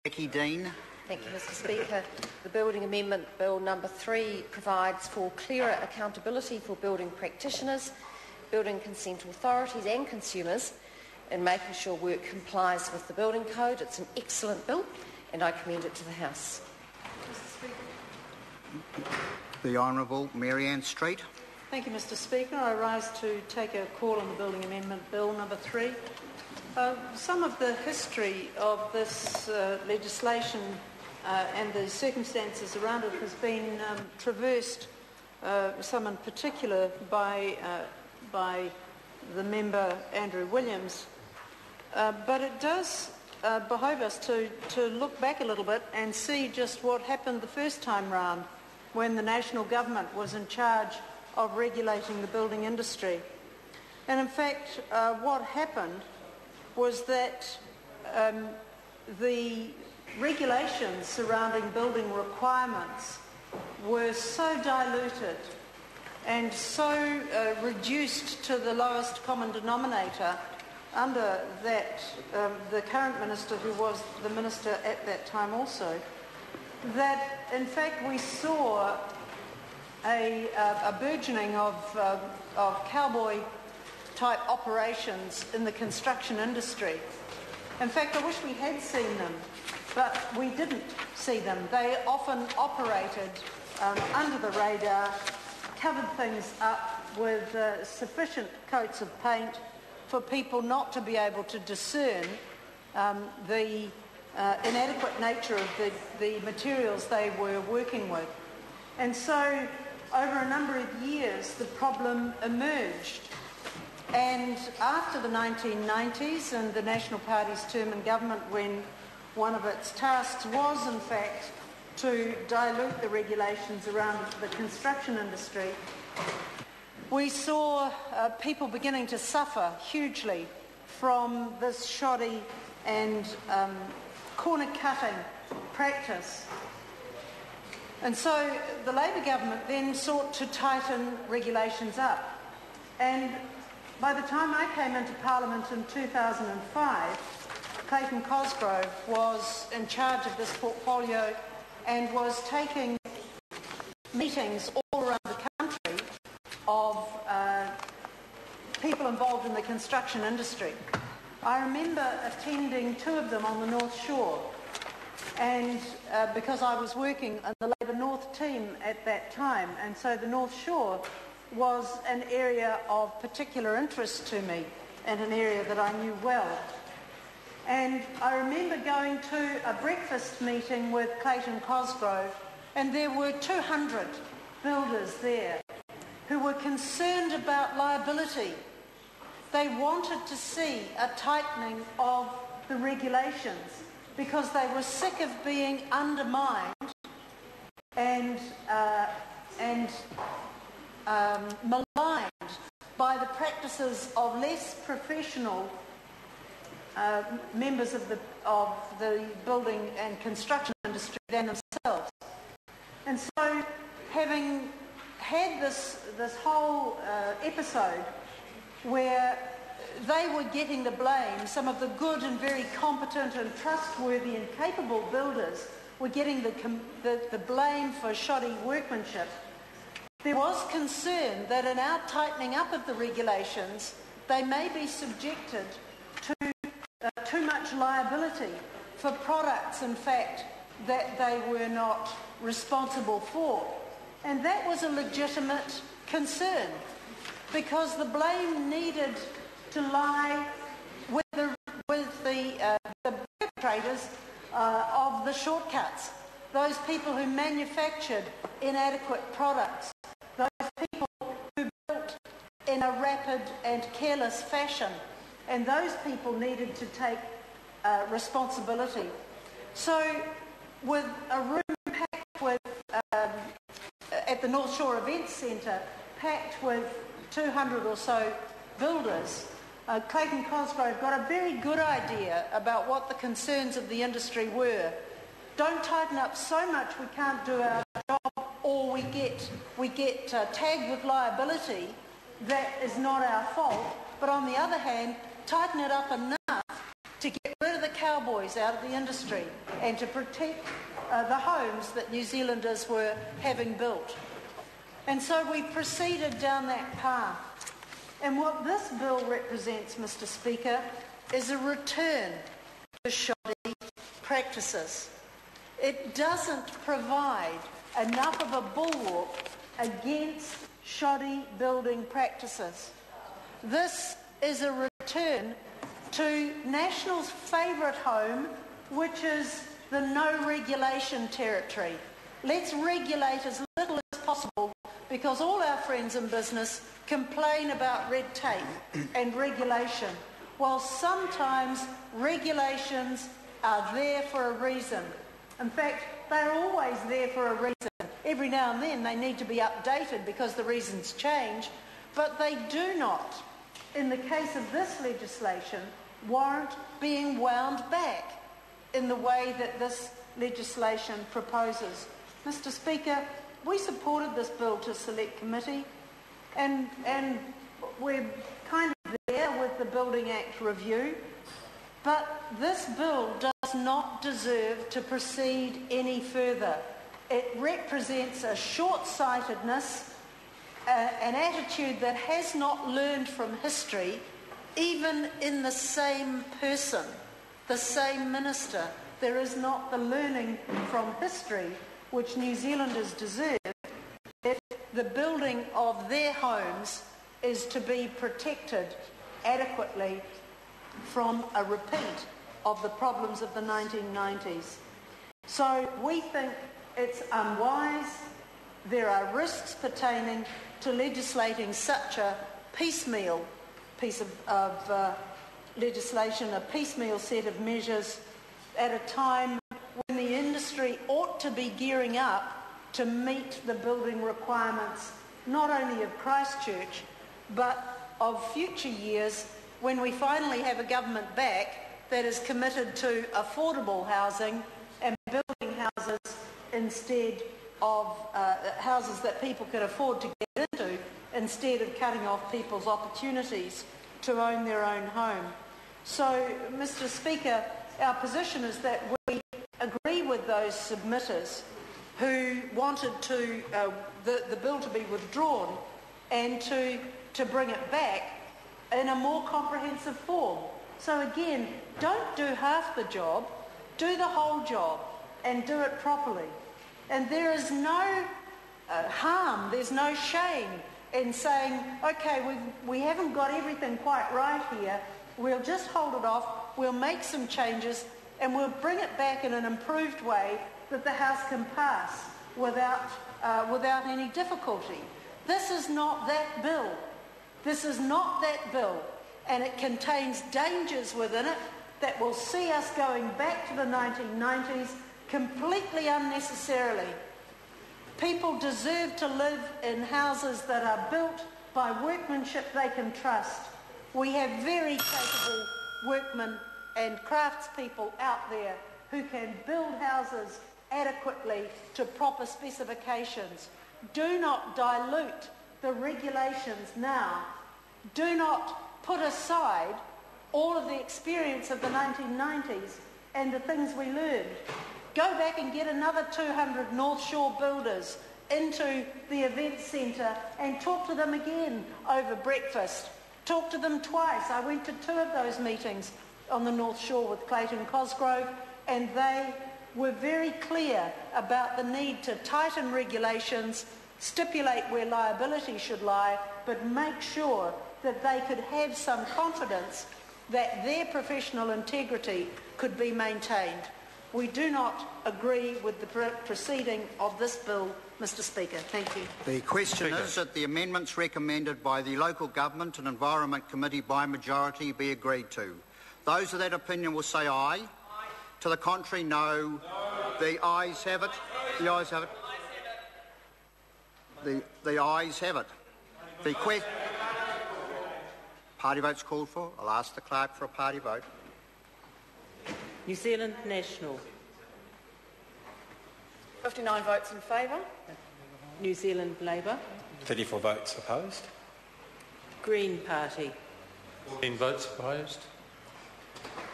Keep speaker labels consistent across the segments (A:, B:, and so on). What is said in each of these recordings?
A: Dean.
B: Thank you, Mr Speaker. The Building Amendment Bill number 3 provides for clearer accountability for building practitioners, building consent authorities and consumers in making sure work complies with the building code. It's an excellent bill and I commend it to the House.
C: Mr Speaker.
A: The Honourable Marianne Street.
C: Thank you, Mr Speaker. I rise to take a call on the Building Amendment Bill number 3. Some of the history of this legislation and the circumstances around it has been traversed, some in particular by the member Andrew Williams. But it does behove us to look back a little bit and see just what happened the first time round when the national government was in charge of regulating the building industry. And in fact, what happened was that the regulations surrounding building requirements were so diluted and so reduced to the lowest common denominator under that the current minister, who was the minister at that time also, that in fact we saw a burgeoning of cowboy type operations in the construction industry. In fact, I wish we had seen them, but we didn't see them. They often operated under the radar, covered things up with sufficient coats of paint for people not to be able to discern the inadequate nature of the materials they were working with. And so, over a number of years, the problem emerged. And after the 1990s and the National Party's term in government, when one of its tasks was, in fact, to dilute the regulations around the construction industry, we saw people beginning to suffer hugely from this shoddy and corner-cutting practice. And so the Labor government then sought to tighten regulations up. And by the time I came into Parliament in 2005, Clayton Cosgrove was in charge of this portfolio and was taking meetings all around the country of people involved in the construction industry. I remember attending 2 of them on the North Shore, and because I was working in the Labour North team at that time, and so the North Shore was an area of particular interest to me and an area that I knew well. And I remember going to a breakfast meeting with Clayton Cosgrove, and there were 200 builders there who were concerned about liability. They wanted to see a tightening of the regulations because they were sick of being undermined and maligned by the practices of less professional members of the building and construction industry than themselves. And so, having had this whole episode where they were getting the blame, some of the good and very competent and trustworthy and capable builders were getting the blame for shoddy workmanship, there was concern that in our tightening up of the regulations, they may be subjected to too much liability for products, in fact, that they were not responsible for. And that was a legitimate concern, because the blame needed to lie with the perpetrators of the shortcuts, those people who manufactured inadequate products, those people who built in a rapid and careless fashion, and those people needed to take responsibility. So with a room packed with, at the North Shore Events Centre, packed with 200 or so builders, Clayton Cosgrove got a very good idea about what the concerns of the industry were. Don't tighten up so much we can't do our job, or we get tagged with liability that is not our fault. But on the other hand, tighten it up enough to get rid of the cowboys out of the industry and to protect the homes that New Zealanders were having built. And so we proceeded down that path. And what this bill represents, Mr. Speaker, is a return to shoddy practices. It doesn't provide enough of a bulwark against shoddy building practices. This is a return to National's favourite home, which is the no regulation territory. Let's regulate as little as possible, because all our friends in business complain about red tape and regulation, while sometimes regulations are there for a reason. In fact, they're always there for a reason. Every now and then they need to be updated because the reasons change, but they do not, in the case of this legislation, warrant being wound back in the way that this legislation proposes. Mr. Speaker, we supported this bill to select committee, and we're kind of there with the Building Act review, but this bill does not deserve to proceed any further. It represents a short-sightedness, an attitude that has not learned from history, even in the same person, the same minister. There is not the learning from history which New Zealanders deserve if the building of their homes is to be protected adequately from a repeat of the problems of the 1990s. So we think it's unwise. There are risks pertaining to legislating such a piecemeal piece of legislation, a piecemeal set of measures at a time when the industry ought to be gearing up to meet the building requirements not only of Christchurch but of future years when we finally have a government back that is committed to affordable housing and building houses instead of houses that people can afford to get into, instead of cutting off people's opportunities to own their own home. So, Mr. Speaker, our position is that we agree with those submitters who wanted to the bill to be withdrawn and to bring it back in a more comprehensive form. So again, don't do half the job, do the whole job and do it properly. And there is no harm, there's no shame in saying, okay, we haven't got everything quite right here, we'll just hold it off, we'll make some changes and we'll bring it back in an improved way that the House can pass without any difficulty. This is not that bill. This is not that bill, and it contains dangers within it that will see us going back to the 1990s completely unnecessarily. People deserve to live in houses that are built by workmanship they can trust. We have very capable workmen and craftspeople out there who can build houses adequately to proper specifications. Do not dilute the regulations now. Do not put aside all of the experience of the 1990s and the things we learned. Go back and get another 200 North Shore builders into the event centre and talk to them again over breakfast. Talk to them twice. I went to 2 of those meetings on the North Shore with Clayton Cosgrove, and they were very clear about the need to tighten regulations, stipulate where liability should lie, but make sure that they could have some confidence that their professional integrity could be maintained. We do not agree with the proceeding of this bill, Mr. Speaker. Thank you.
A: The question is that the amendments recommended by the Local Government and Environment Committee by majority be agreed to. Those of that opinion will say aye. Aye. To the contrary, no. No. The ayes have it. The ayes have it. The ayes have it. The party vote's called for. I'll ask the clerk for a party vote.
D: New Zealand National.
B: 59 votes in favour.
D: New Zealand Labour.
E: 34 votes opposed.
D: Green Party.
E: 14 votes opposed.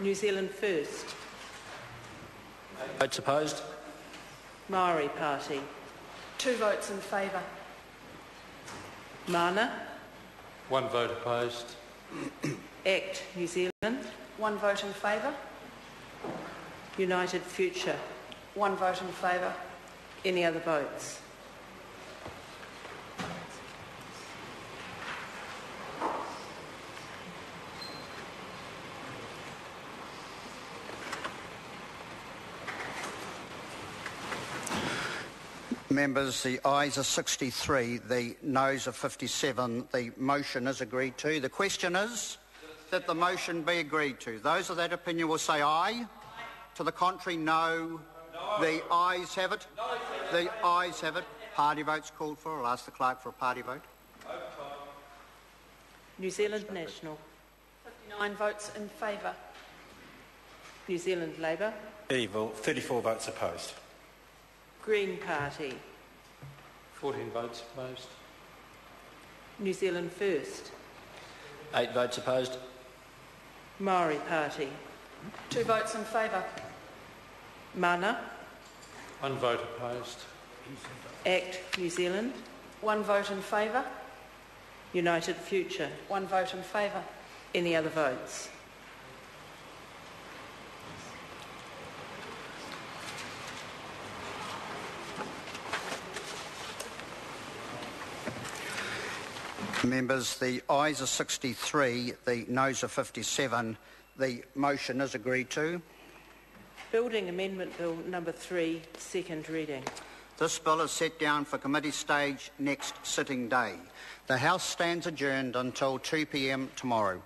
D: New Zealand First.
E: 8 votes opposed.
D: Maori Party.
F: 2 votes in favour.
D: Mana.
G: 1 vote opposed.
D: ACT New Zealand.
F: 1 vote in favour.
D: United Future.
F: 1 vote in favour.
D: Any other votes?
A: Members, the ayes are 63, the noes are 57. The motion is agreed to. The question is that the motion be agreed to. Those of that opinion will say aye. To the contrary, no. The ayes have it. The ayes have it. Party votes called for. I'll ask the clerk for a party vote.
D: New Zealand National.
F: 59 votes in favour.
D: New Zealand Labour.
E: 34 votes opposed.
D: Green Party.
G: 14 votes opposed.
D: New Zealand First.
E: 8 votes opposed.
D: Maori Party.
F: 2 votes in favour.
D: Mana.
G: 1 vote opposed.
D: ACT New Zealand.
F: 1 vote in favour.
D: United Future.
F: 1 vote in favour.
D: Any other votes?
A: Members, the ayes are 63, the noes are 57. The motion is agreed to.
D: Building Amendment Bill number 3, second reading.
A: This bill is set down for committee stage next sitting day. The House stands adjourned until 2 p.m. tomorrow.